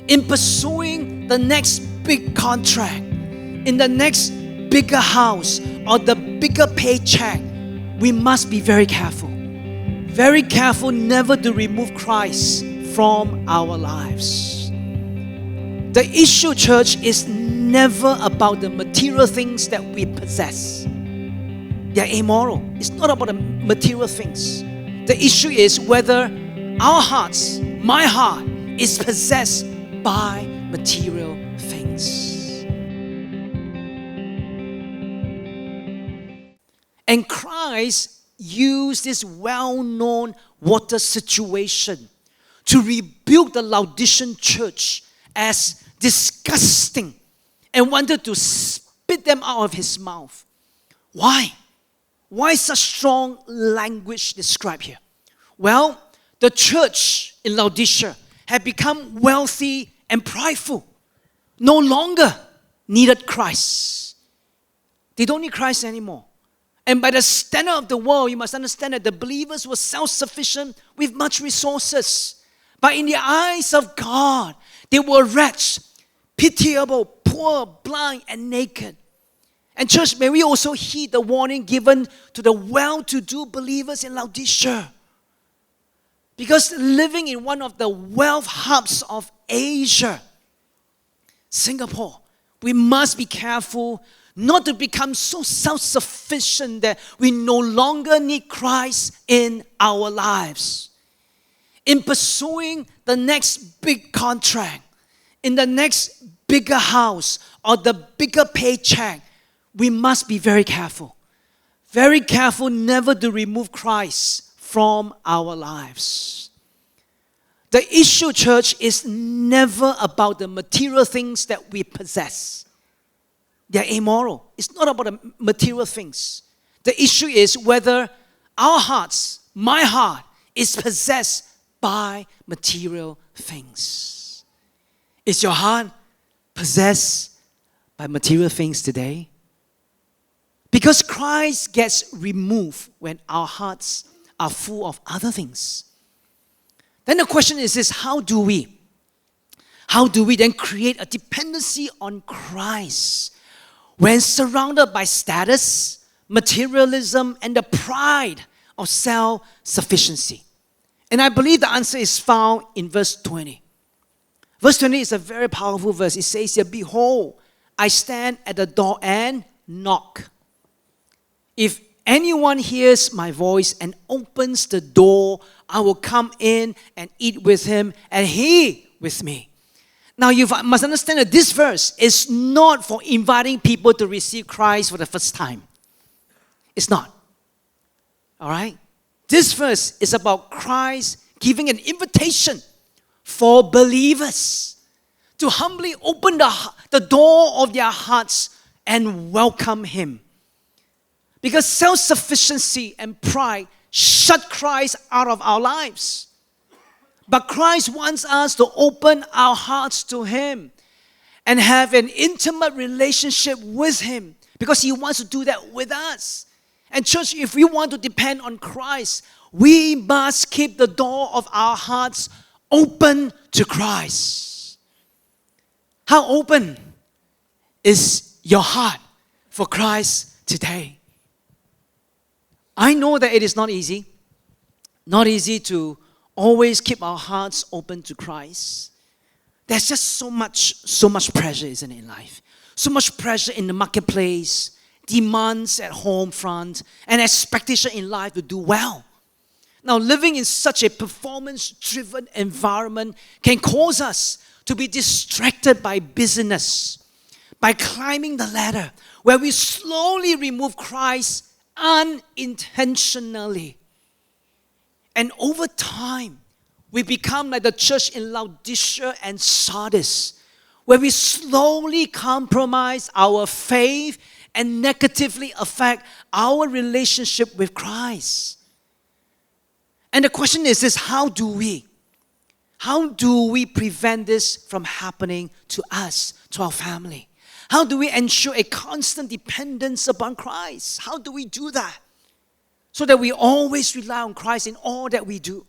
in pursuing the next big contract, in the next bigger house or the bigger paycheck, we must be very careful. Very careful never to remove Christ from our lives. The issue, church, is never about the material things that we possess. They're immoral. It's not about the material things. The issue is whether our hearts, my heart, is possessed by material things. And Christ used this well-known water situation to rebuke the Laodicean church as disgusting and wanted to spit them out of his mouth. Why? Why such strong language described here? Well, the church in Laodicea had become wealthy and prideful, no longer needed Christ. They don't need Christ anymore. And by the standard of the world, you must understand that the believers were self-sufficient with much resources. But in the eyes of God, they were wretched, pitiable, poor, blind, and naked. And church, may we also heed the warning given to the well-to-do believers in Laodicea. Because living in one of the wealth hubs of Asia, Singapore, we must be careful not to become so self-sufficient that we no longer need Christ in our lives. In pursuing the next big contract, in the next bigger house or the bigger paycheck, we must be very careful. Very careful never to remove Christ from our lives. The issue, church, is never about the material things that we possess. They're immoral. It's not about the material things. The issue is whether our hearts, my heart, is possessed by material things. Is your heart possessed by material things today? Because Christ gets removed when our hearts are full of other things. Then the question is this: how do we then create a dependency on Christ when surrounded by status, materialism, and the pride of self-sufficiency? And I believe the answer is found in verse 20. Verse 20 is a very powerful verse. It says here, "Behold, I stand at the door and knock. If anyone hears my voice and opens the door, I will come in and eat with him and he with me." Now you must understand that this verse is not for inviting people to receive Christ for the first time. It's not. All right? This verse is about Christ giving an invitation for believers to humbly open the door of their hearts and welcome him. Because self-sufficiency and pride shut Christ out of our lives. But Christ wants us to open our hearts to him and have an intimate relationship with him, because he wants to do that with us. And church, if we want to depend on Christ, we must keep the door of our hearts open to Christ. How open is your heart for Christ today? I know that it is not easy. Not easy to always keep our hearts open to Christ. There's just so much pressure, isn't it, in life? So much pressure in the marketplace, demands at home front, and expectation in life to do well. Now, living in such a performance-driven environment can cause us to be distracted by busyness, by climbing the ladder, where we slowly remove Christ unintentionally. And over time, we become like the church in Laodicea and Sardis, where we slowly compromise our faith and negatively affect our relationship with Christ. And the question is this: how do we prevent this from happening to us, to our family? How do we ensure a constant dependence upon Christ? How do we do that so that we always rely on Christ in all that we do?